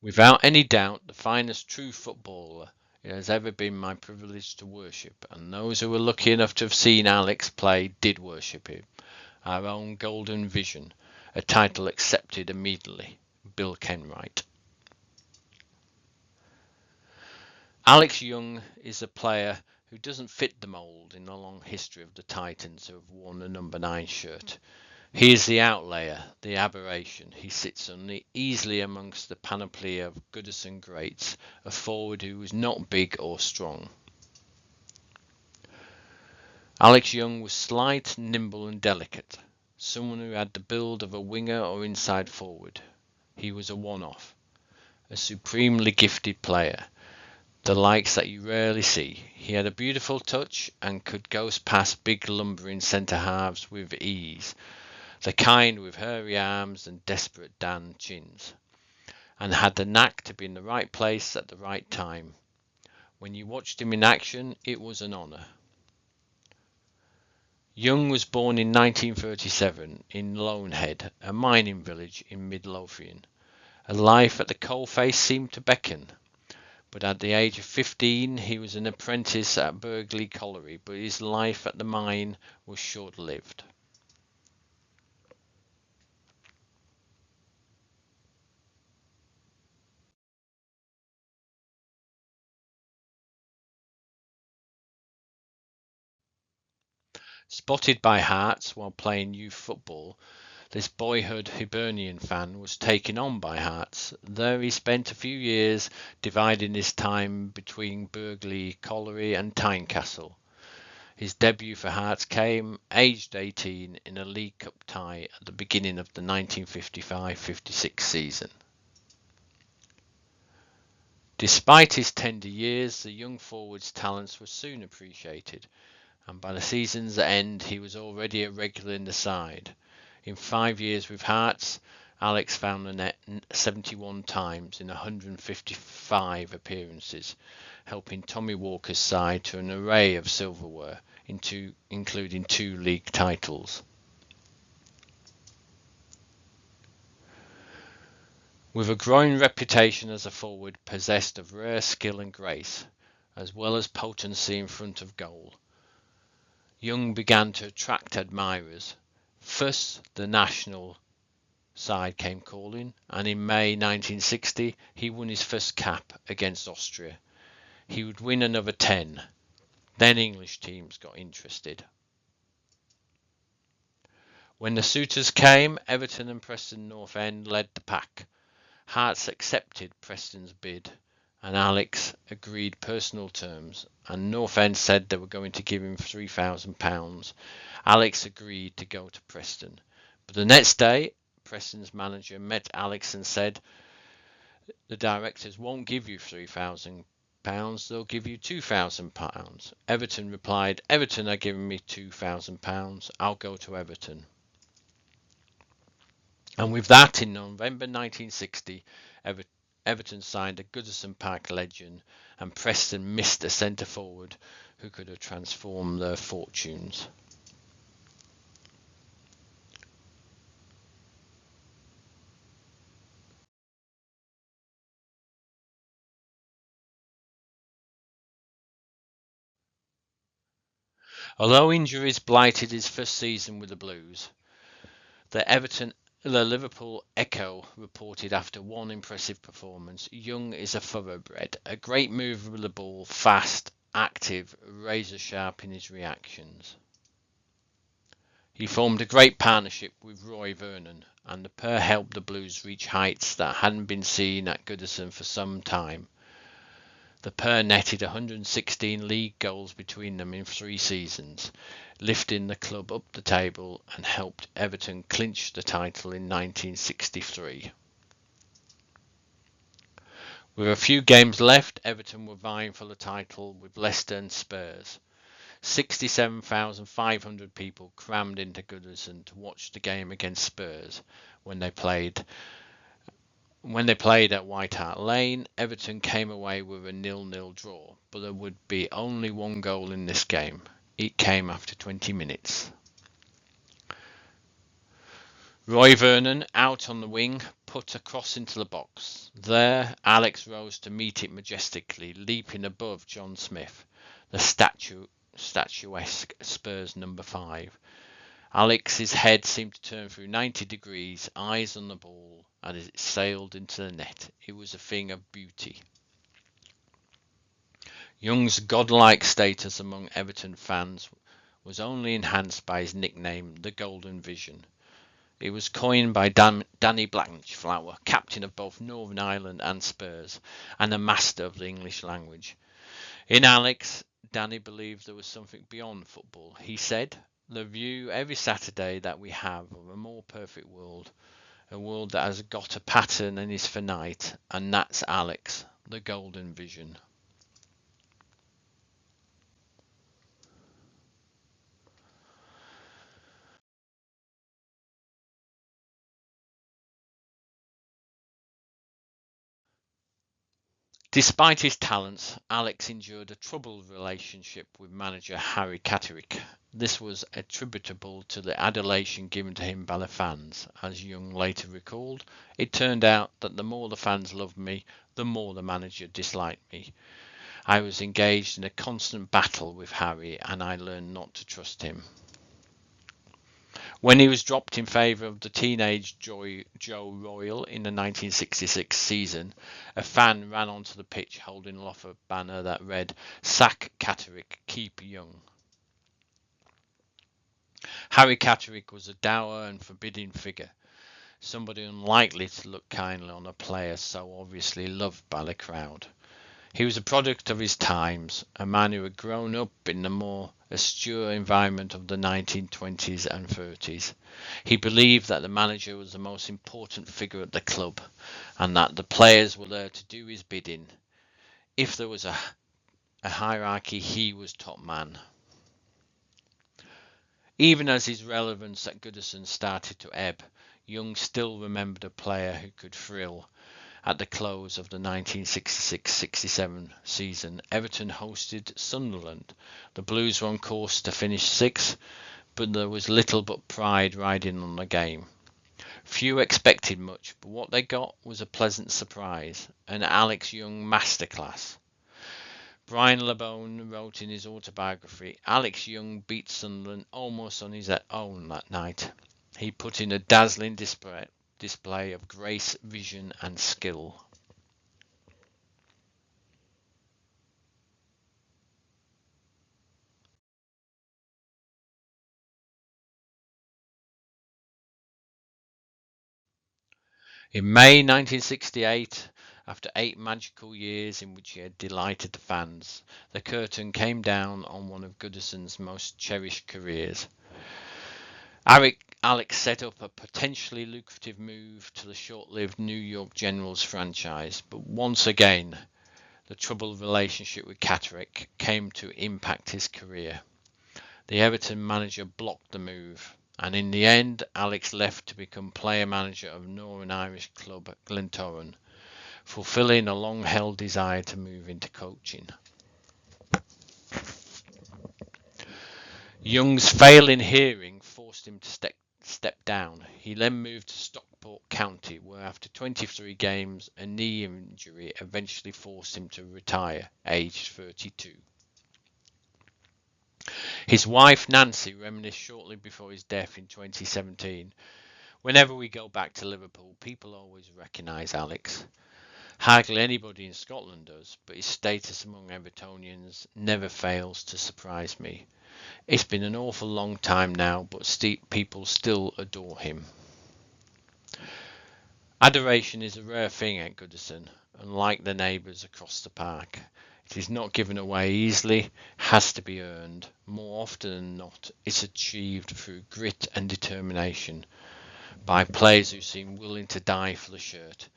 Without any doubt, the finest true footballer it has ever been my privilege to worship, and those who were lucky enough to have seen Alex play did worship him. Our own golden vision, a title accepted immediately. Bill Kenwright. Alex Young is a player who doesn't fit the mould in the long history of the Titans who have worn the number 9 shirt. He is the outlier, the aberration. He sits uneasily amongst the panoply of Goodison greats, a forward who is not big or strong. Alex Young was slight, nimble and delicate, someone who had the build of a winger or inside forward. He was a one-off, a supremely gifted player, the likes that you rarely see. He had a beautiful touch and could ghost past big lumbering centre-halves with ease, the kind with hairy arms and desperate Dan chins, and had the knack to be in the right place at the right time. When you watched him in action, it was an honour. Young was born in 1937 in Lonehead, a mining village in Midlothian. A life at the coalface seemed to beckon, but at the age of 15 he was an apprentice at Burghley Colliery, but his life at the mine was short-lived. Spotted by Hearts while playing youth football, this boyhood Hibernian fan was taken on by Hearts. There he spent a few years, dividing his time between Burghley Colliery and Tynecastle. His debut for Hearts came, aged 18, in a League Cup tie at the beginning of the 1955-56 season. Despite his tender years, the young forward's talents were soon appreciated, and by the season's end he was already a regular in the side. In 5 years with Hearts, Alex found the net 71 times in 155 appearances, helping Tommy Walker's side to an array of silverware, including 2 league titles. With a growing reputation as a forward possessed of rare skill and grace, as well as potency in front of goal, Young began to attract admirers. First, the national side came calling, and in May 1960 he won his first cap against Austria. He would win another 10. Then English teams got interested. When the suitors came, Everton and Preston North End led the pack. Hearts accepted Preston's bid, and Alex agreed personal terms, and North End said they were going to give him £3,000. Alex agreed to go to Preston, but the next day Preston's manager met Alex and said, "The directors won't give you £3,000, they'll give you £2,000. Everton replied, "Everton are giving me £2,000, I'll go to Everton." And with that, in November 1960, Everton signed a Goodison Park legend, and Preston missed a centre forward who could have transformed their fortunes. Although injuries blighted his first season with the Blues, the Liverpool Echo reported after one impressive performance, "Young is a thoroughbred, a great mover with the ball, fast, active, razor sharp in his reactions." He formed a great partnership with Roy Vernon, and the pair helped the Blues reach heights that hadn't been seen at Goodison for some time. The pair netted 116 league goals between them in 3 seasons, lifting the club up the table and helped Everton clinch the title in 1963. With a few games left, Everton were vying for the title with Leicester and Spurs. 67,500 people crammed into Goodison to watch the game against Spurs when they played at White Hart Lane. Everton came away with a 0-0 draw, but there would be only one goal in this game. It came after 20 minutes. Roy Vernon, out on the wing, put a cross into the box. There, Alex rose to meet it majestically, leaping above John Smith, the statuesque Spurs number 5. Alex's head seemed to turn through 90 degrees, eyes on the ball, and as it sailed into the net, it was a thing of beauty. Young's godlike status among Everton fans was only enhanced by his nickname, the Golden Vision. It was coined by Danny Blanchflower, captain of both Northern Ireland and Spurs, and a master of the English language. In Alex, Danny believed there was something beyond football. He said, "The view every Saturday that we have of a more perfect world, a world that has got a pattern and is finite, and that's Alex, the Golden Vision." Despite his talents, Alex endured a troubled relationship with manager Harry Catterick. This was attributable to the adulation given to him by the fans. As Young later recalled, "It turned out that the more the fans loved me, the more the manager disliked me. I was engaged in a constant battle with Harry, and I learned not to trust him." When he was dropped in favour of the teenage Joe Royle in the 1966 season, a fan ran onto the pitch holding aloft a banner that read, "Sack Catterick, keep Young." Harry Catterick was a dour and forbidding figure, somebody unlikely to look kindly on a player so obviously loved by the crowd. He was a product of his times, a man who had grown up in the more austere environment of the 1920s and 30s. He believed that the manager was the most important figure at the club, and that the players were there to do his bidding. If there was a hierarchy, he was top man. Even as his relevance at Goodison started to ebb, Young still remembered a player who could thrill. At the close of the 1966-67 season, Everton hosted Sunderland. The Blues were on course to finish 6th, but there was little but pride riding on the game. Few expected much, but what they got was a pleasant surprise, an Alex Young masterclass. Brian LeBone wrote in his autobiography, "Alex Young beat Sunderland almost on his own that night. He put in a dazzling display of grace, vision and skill." In May 1968, after 8 magical years in which he had delighted the fans, the curtain came down on one of Goodison's most cherished careers. Alex set up a potentially lucrative move to the short-lived New York Generals franchise, but once again, the troubled relationship with Catterick came to impact his career. The Everton manager blocked the move, and in the end, Alex left to become player manager of Northern Irish club Glentoran, fulfilling a long-held desire to move into coaching. Young's failing hearing forced him to step down. He then moved to Stockport County, where after 23 games, a knee injury eventually forced him to retire, aged 32. His wife Nancy reminisced shortly before his death in 2017. "Whenever we go back to Liverpool, people always recognise Alex. Hardly anybody in Scotland does, but his status among Evertonians never fails to surprise me. It's been an awful long time now, but people still adore him." Adoration is a rare thing at Goodison, unlike the neighbours across the park. It is not given away easily, has to be earned. More often than not, it's achieved through grit and determination, by players who seem willing to die for the shirt,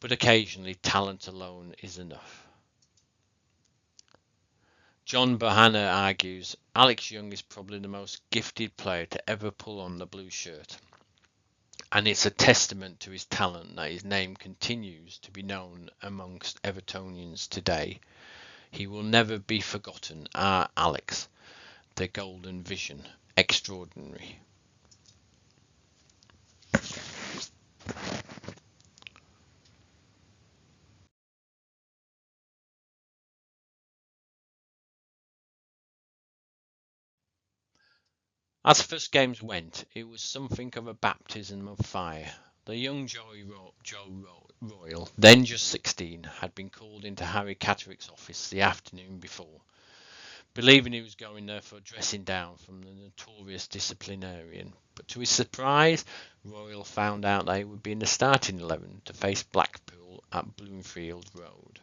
but occasionally talent alone is enough. John Bohanna argues, "Alex Young is probably the most gifted player to ever pull on the blue shirt, and it's a testament to his talent that his name continues to be known amongst Evertonians today. He will never be forgotten, our Alex, the Golden Vision, extraordinary." As first games went, it was something of a baptism of fire. The young Joe Royal, then just 16, had been called into Harry Catterick's office the afternoon before, believing he was going there for a dressing down from the notorious disciplinarian. But to his surprise, Royal found out they would be in the starting 11 to face Blackpool at Bloomfield Road.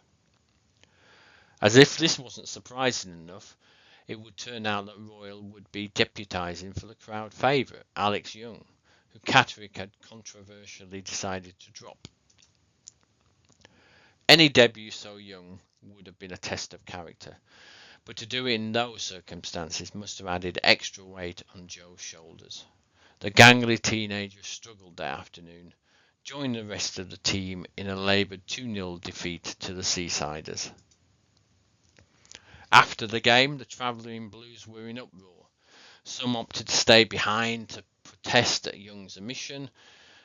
As if this wasn't surprising enough, it would turn out that Royal would be deputising for the crowd favourite, Alex Young, who Catterick had controversially decided to drop. Any debut so young would have been a test of character, but to do it in those circumstances must have added extra weight on Joe's shoulders. The gangly teenager struggled that afternoon, joining the rest of the team in a laboured 2-0 defeat to the Seasiders. After the game, the travelling Blues were in uproar. Some opted to stay behind to protest at Young's omission.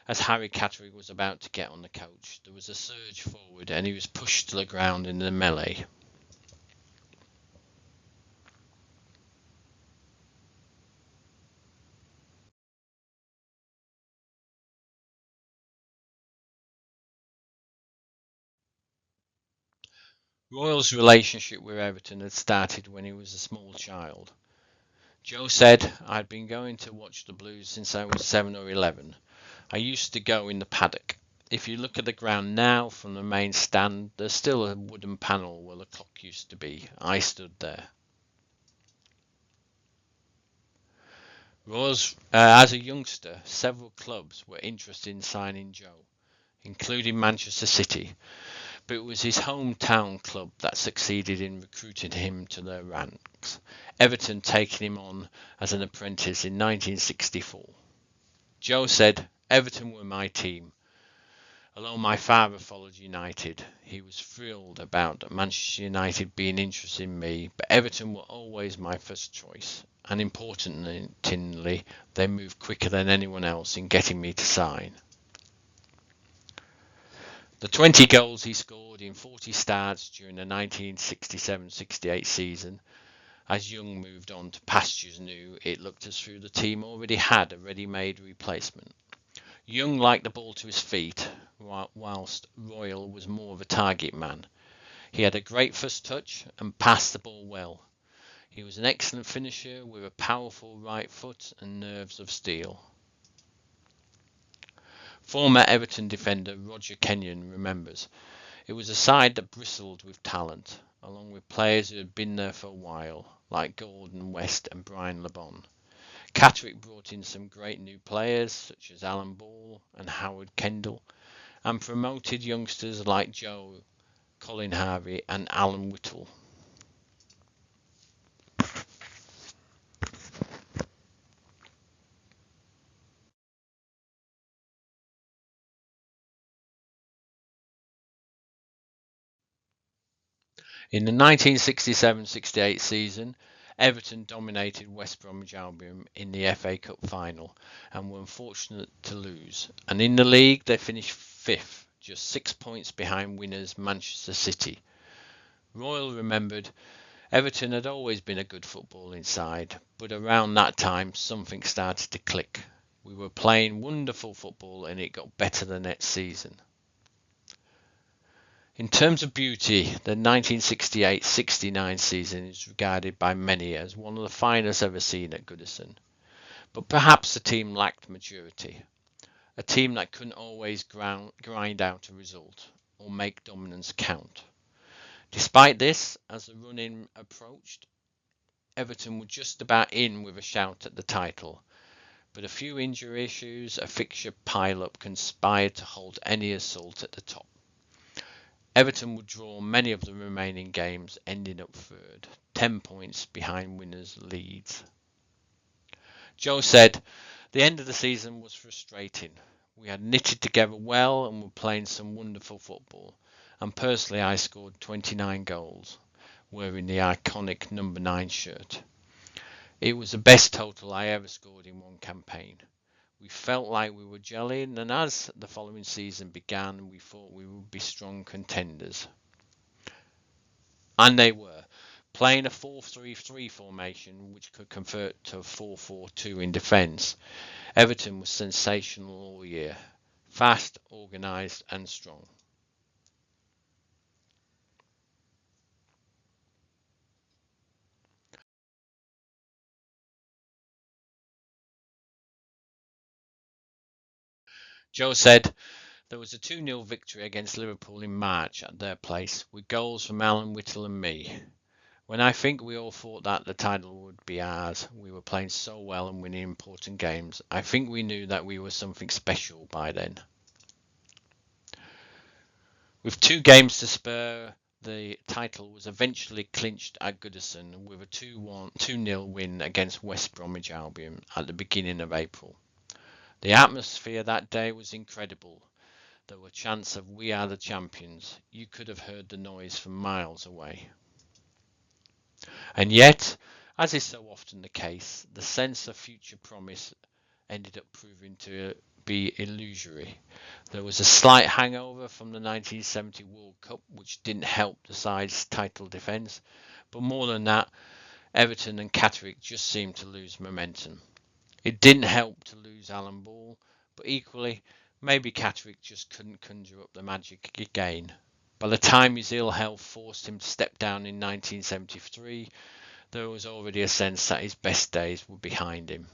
As Harry Catterick was about to get on the coach, there was a surge forward and he was pushed to the ground in the melee. Royal's relationship with Everton had started when he was a small child. Joe said, "I'd been going to watch the Blues since I was 7 or 11. I used to go in the paddock. If you look at the ground now from the main stand, there's still a wooden panel where the clock used to be. I stood there." As a youngster, several clubs were interested in signing Joe, including Manchester City, but it was his hometown club that succeeded in recruiting him to their ranks, Everton taking him on as an apprentice in 1964. Joe said, "Everton were my team. Although my father followed United, he was thrilled about Manchester United being interested in me, but Everton were always my first choice, and importantly, they moved quicker than anyone else in getting me to sign." The 20 goals he scored in 40 starts during the 1967-68 season, as Young moved on to pastures new, it looked as though the team already had a ready-made replacement. Young liked the ball to his feet, whilst Royal was more of a target man. He had a great first touch and passed the ball well. He was an excellent finisher with a powerful right foot and nerves of steel. Former Everton defender Roger Kenyon remembers, "It was a side that bristled with talent, along with players who had been there for a while, like Gordon West and Brian LeBon. Catterick brought in some great new players, such as Alan Ball and Howard Kendall, and promoted youngsters like Joe, Colin Harvey and Alan Whittle." In the 1967-68 season, Everton dominated West Bromwich Albion in the FA Cup final and were unfortunate to lose, and in the league they finished fifth, just 6 points behind winners Manchester City. Royal remembered, "Everton had always been a good footballing side, but around that time something started to click. We were playing wonderful football and it got better the next season." In terms of beauty, the 1968-69 season is regarded by many as one of the finest ever seen at Goodison. But perhaps the team lacked maturity. A team that couldn't always grind out a result or make dominance count. Despite this, as the run-in approached, Everton were just about in with a shout at the title. But a few injury issues, a fixture pile-up conspired to halt any assault at the top. Everton would draw many of the remaining games, ending up third, 10 points behind winners Leeds. Joe said, "The end of the season was frustrating. We had knitted together well and were playing some wonderful football, and personally I scored 29 goals, wearing the iconic number 9 shirt. It was the best total I ever scored in one campaign. We felt like we were gelling, and as the following season began, we thought we would be strong contenders." And they were. Playing a 4-3-3 formation which could convert to a 4-4-2 in defence, Everton was sensational all year. Fast, organised and strong. Joe said there was a 2-0 victory against Liverpool in March at their place, with goals from Alan Whittle and me. When I think we all thought that the title would be ours, we were playing so well and winning important games. I think we knew that we were something special by then. With 2 games to spare, the title was eventually clinched at Goodison with a 2-0 win against West Bromwich Albion at the beginning of April. The atmosphere that day was incredible. There were chants of "We are the champions." You could have heard the noise from miles away. And yet, as is so often the case, the sense of future promise ended up proving to be illusory. There was a slight hangover from the 1970 World Cup, which didn't help the side's title defence, but more than that, Everton and Catterick just seemed to lose momentum. It didn't help to lose Alan Ball, but equally, maybe Catterick just couldn't conjure up the magic again. By the time his ill health forced him to step down in 1973, there was already a sense that his best days were behind him.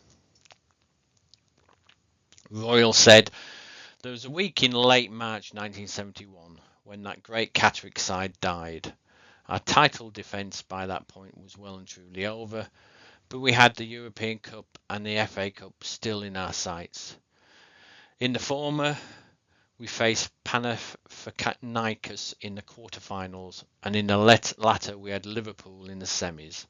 Royal said, "There was a week in late March 1971 when that great Catterick side died. Our title defence by that point was well and truly over, but we had the European Cup and the FA Cup still in our sights. In the former, we faced Panathinaikos in the quarter-finals, and in the latter we had Liverpool in the semis.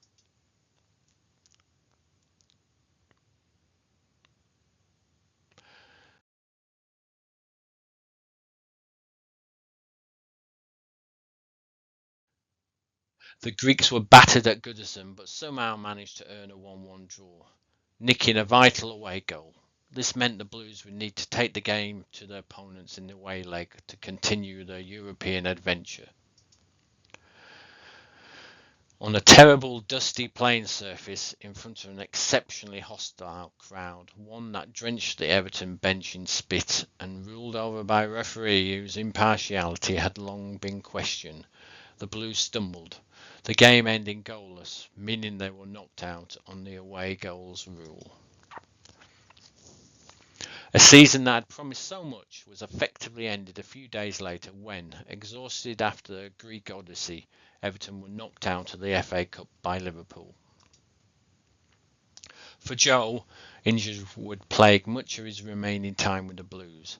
The Greeks were battered at Goodison, but somehow managed to earn a 1-1 draw, nicking a vital away goal. This meant the Blues would need to take the game to their opponents in the away leg to continue their European adventure. On a terrible dusty playing surface in front of an exceptionally hostile crowd, one that drenched the Everton bench in spit and ruled over by a referee whose impartiality had long been questioned, the Blues stumbled, the game ending goalless, meaning they were knocked out on the away goals rule. A season that had promised so much was effectively ended a few days later when, exhausted after the Greek Odyssey, Everton were knocked out of the FA Cup by Liverpool. For Joe, injuries would plague much of his remaining time with the Blues,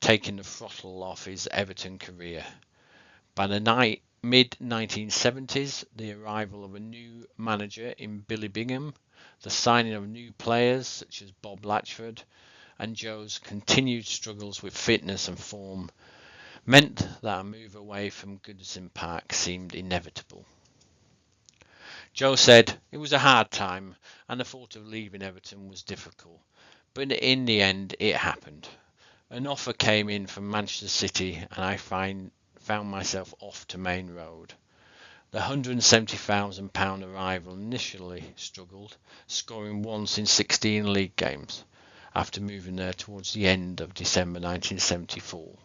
taking the throttle off his Everton career. By the mid-1970s, the arrival of a new manager in Billy Bingham, the signing of new players such as Bob Latchford, and Joe's continued struggles with fitness and form meant that a move away from Goodison Park seemed inevitable. Joe said it was a hard time and the thought of leaving Everton was difficult, but in the end it happened. An offer came in from Manchester City and I found myself off to Main Road. The £170,000 arrival initially struggled, scoring once in 16 league games after moving there towards the end of December 1974.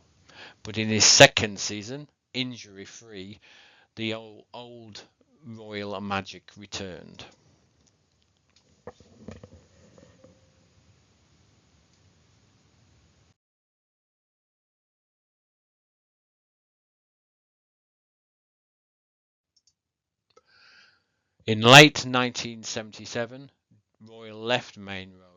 But in his second season, injury-free, the old Royal magic returned. In late 1977, Royal left Main Road,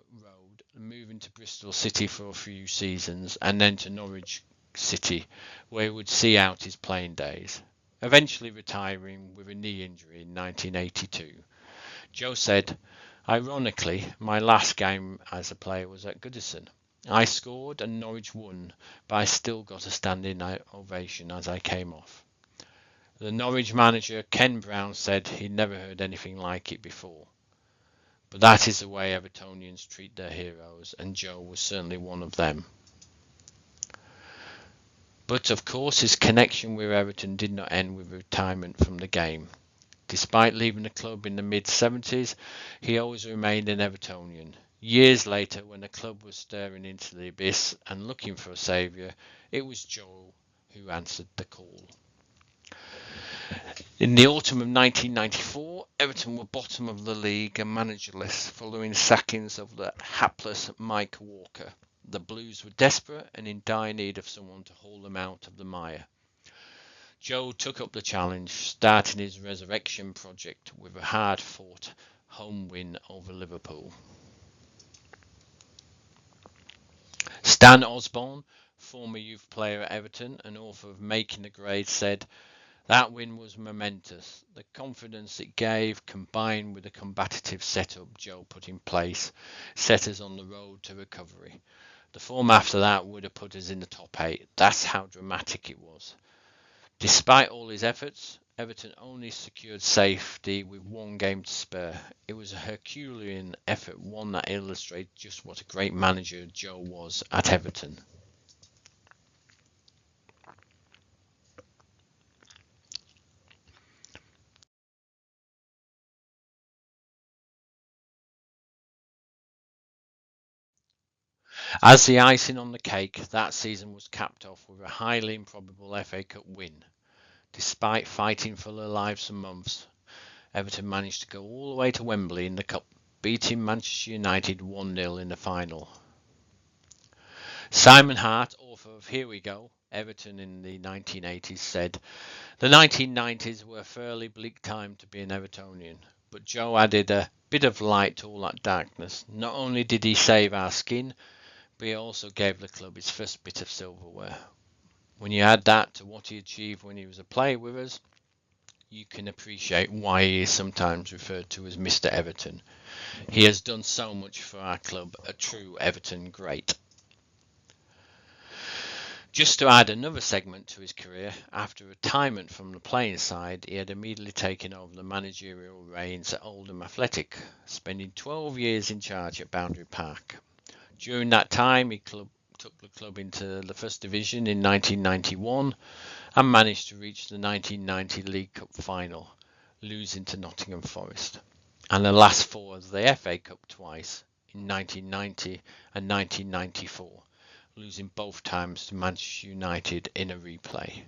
moving to Bristol City for a few seasons and then to Norwich City, where he would see out his playing days, eventually retiring with a knee injury in 1982. Joe said, "Ironically, my last game as a player was at Goodison. I scored and Norwich won, but I still got a standing ovation as I came off." The Norwich manager, Ken Brown, said he'd never heard anything like it before. But that is the way Evertonians treat their heroes, and Joe was certainly one of them. But of course his connection with Everton did not end with retirement from the game. Despite leaving the club in the mid-70s, he always remained an Evertonian. Years later, when the club was staring into the abyss and looking for a saviour, it was Joe who answered the call. In the autumn of 1994, Everton were bottom of the league and managerless following sackings of the hapless Mike Walker. The Blues were desperate and in dire need of someone to haul them out of the mire. Joe took up the challenge, starting his resurrection project with a hard-fought home win over Liverpool. Stan Osborne, former youth player at Everton and author of Making the Grade, said, "That win was momentous. The confidence it gave, combined with the combative setup Joe put in place, set us on the road to recovery. The form after that would have put us in the top 8. That's how dramatic it was." Despite all his efforts, Everton only secured safety with one game to spare. It was a Herculean effort, one that illustrates just what a great manager Joe was at Everton. As the icing on the cake, that season was capped off with a highly improbable FA Cup win. Despite fighting for their lives for months, Everton managed to go all the way to Wembley in the Cup, beating Manchester United 1-0 in the final. Simon Hart, author of Here We Go, Everton in the 1980s, said, "The 1990s were a fairly bleak time to be an Evertonian, but Joe added a bit of light to all that darkness. Not only did he save our skin, but he also gave the club its first bit of silverware. When you add that to what he achieved when he was a player with us, you can appreciate why he is sometimes referred to as Mr. Everton. He has done so much for our club, a true Everton great." Just to add another segment to his career, after retirement from the playing side, he had immediately taken over the managerial reins at Oldham Athletic, spending 12 years in charge at Boundary Park. During that time, he took the club into the First Division in 1991 and managed to reach the 1990 League Cup final, losing to Nottingham Forest, and the last four of the FA Cup twice, in 1990 and 1994, losing both times to Manchester United in a replay.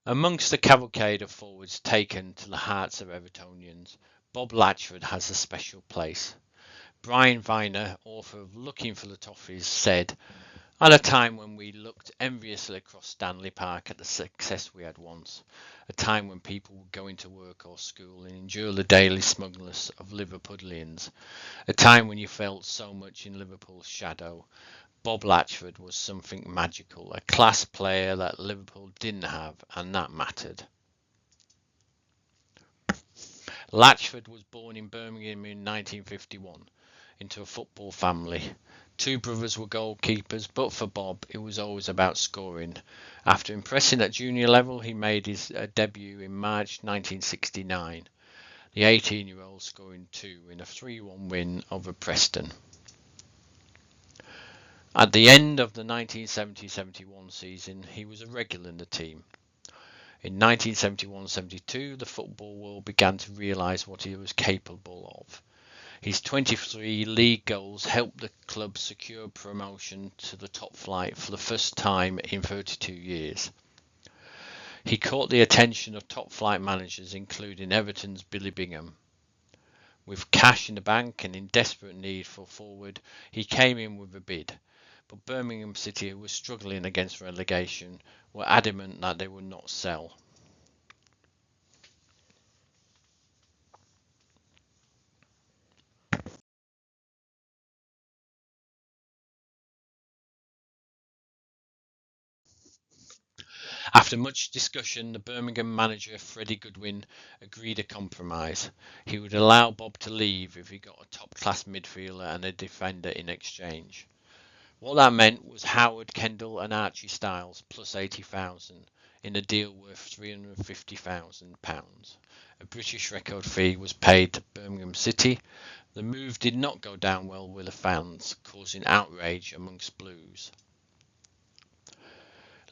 Amongst the cavalcade of forwards taken to the hearts of Evertonians, Bob Latchford has a special place. Brian Viner, author of Looking for the Toffees, said, "At a time when we looked enviously across Stanley Park at the success we had once, a time when people would go into work or school and endure the daily smugness of Liverpudlians, a time when you felt so much in Liverpool's shadow, Bob Latchford was something magical, a class player that Liverpool didn't have, and that mattered." Latchford was born in Birmingham in 1951 into a football family. Two brothers were goalkeepers, but for Bob it was always about scoring. After impressing at junior level, he made his debut in March 1969, the 18-year-old scoring two in a 3-1 win over Preston. At the end of the 1970-71 season, he was a regular in the team. In 1971-72, the football world began to realise what he was capable of. His 23 league goals helped the club secure promotion to the top flight for the first time in 32 years. He caught the attention of top flight managers, including Everton's Billy Bingham. With cash in the bank and in desperate need for forward, he came in with a bid. But Birmingham City, who was struggling against relegation, were adamant that they would not sell. After much discussion, the Birmingham manager, Freddie Goodwin, agreed a compromise. He would allow Bob to leave if he got a top-class midfielder and a defender in exchange. What that meant was Howard Kendall and Archie Styles plus 80,000. in a deal worth £350,000. A British record fee was paid to Birmingham City. The move did not go down well with the fans, causing outrage amongst Blues.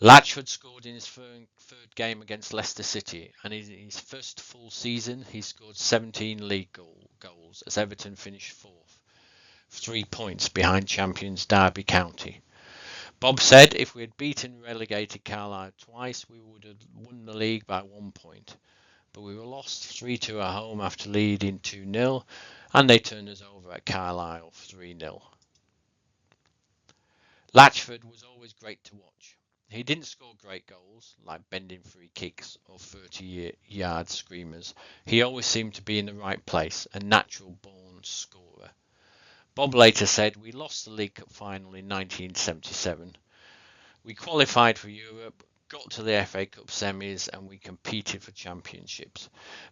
Latchford scored in his third game against Leicester City, and in his first full season he scored 17 league goals as Everton finished fourth, 3 points behind champions Derby County. Bob said if we had beaten relegated Carlisle twice, we would have won the league by 1 point. But we were lost 3-2 at home after leading 2-0, and they turned us over at Carlisle 3-0. Latchford was always great to watch. He didn't score great goals, like bending free kicks or 30-yard screamers. He always seemed to be in the right place, a natural-born scorer. Bob later said, "We lost the League Cup final in 1977. We qualified for Europe, got to the FA Cup semis, and we competed for championships.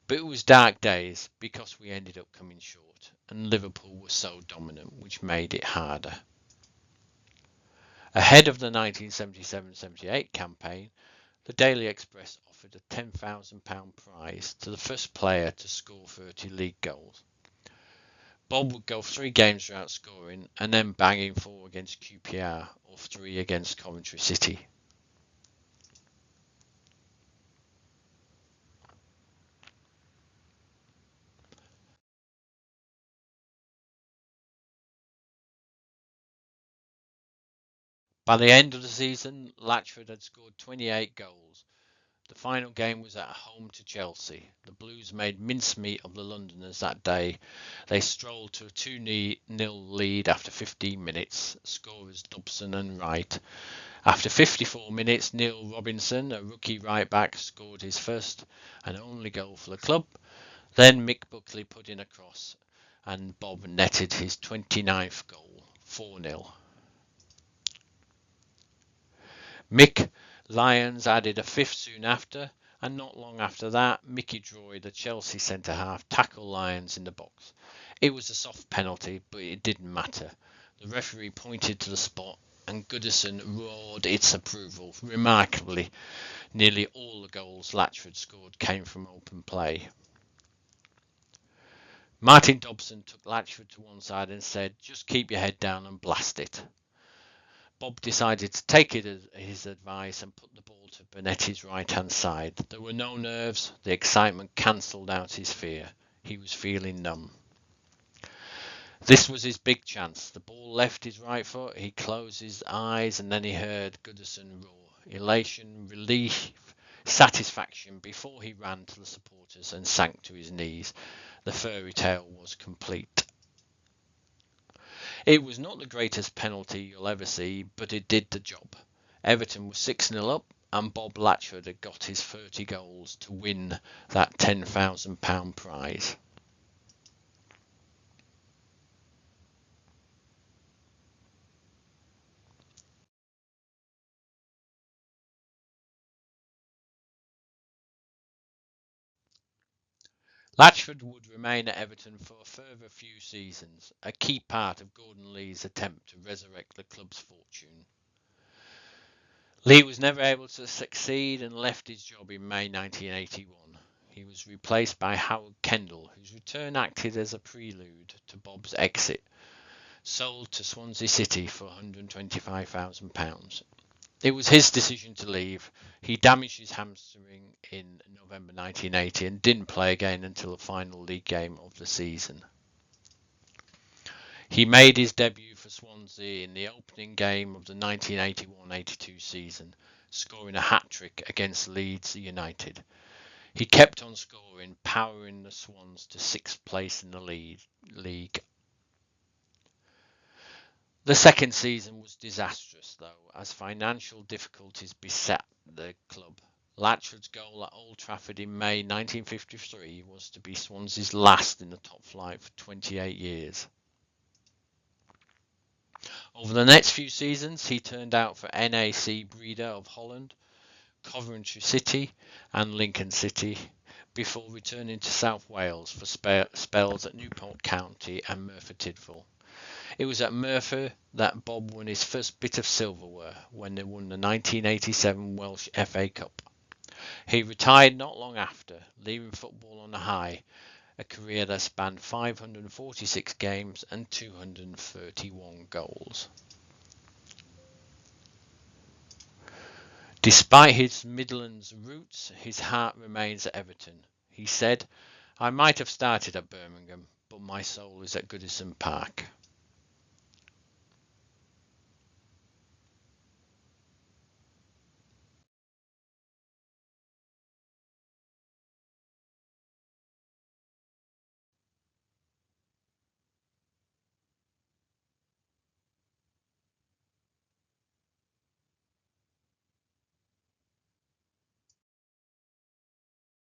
But it was dark days because we ended up coming short, and Liverpool was so dominant, which made it harder." Ahead of the 1977-78 campaign, the Daily Express offered a £10,000 prize to the first player to score 30 league goals. Bob would go 3 games without scoring and then bang in 4 against QPR or 3 against Coventry City. By the end of the season, Latchford had scored 28 goals. The final game was at home to Chelsea. The Blues made mincemeat of the Londoners that day. They strolled to a 2-0 lead after 15 minutes, scorers Dobson and Wright. After 54 minutes, Neil Robinson, a rookie right-back, scored his first and only goal for the club. Then Mick Buckley put in a cross, and Bob netted his 29th goal, 4-0. Mick Lyons added a fifth soon after, and not long after that, Mickey Droy, the Chelsea centre-half, tackled Lyons in the box. It was a soft penalty, but it didn't matter. The referee pointed to the spot, and Goodison roared its approval. Remarkably, nearly all the goals Latchford scored came from open play. Martin Dobson took Latchford to one side and said, "Just keep your head down and blast it." Bob decided to take his advice and put the ball to Bonetti's right-hand side. There were no nerves. The excitement cancelled out his fear. He was feeling numb. This was his big chance. The ball left his right foot. He closed his eyes and then he heard Goodison roar. Elation, relief, satisfaction before he ran to the supporters and sank to his knees. The fairy tale was complete. It was not the greatest penalty you'll ever see, but it did the job. Everton was 6-0 up, and Bob Latchford had got his 30 goals to win that £10,000 prize. Latchford would remain at Everton for a further few seasons, a key part of Gordon Lee's attempt to resurrect the club's fortune. Lee was never able to succeed and left his job in May 1981. He was replaced by Howard Kendall, whose return acted as a prelude to Bob's exit, sold to Swansea City for £125,000. It was his decision to leave. He damaged his hamstring in November 1980 and didn't play again until the final league game of the season. He made his debut for Swansea in the opening game of the 1981-82 season, scoring a hat-trick against Leeds United. He kept on scoring, powering the Swans to 6th place in the league. The second season was disastrous, though, as financial difficulties beset the club. Latchford's goal at Old Trafford in May 1953 was to be Swansea's last in the top flight for 28 years. Over the next few seasons, he turned out for NAC Breda of Holland, Coventry City and Lincoln City, before returning to South Wales for spells at Newport County and Merthyr Tydfil. It was at Merthyr that Bob won his first bit of silverware when they won the 1987 Welsh FA Cup. He retired not long after, leaving football on a high, a career that spanned 546 games and 231 goals. Despite his Midlands roots, his heart remains at Everton. He said, "I might have started at Birmingham, but my soul is at Goodison Park."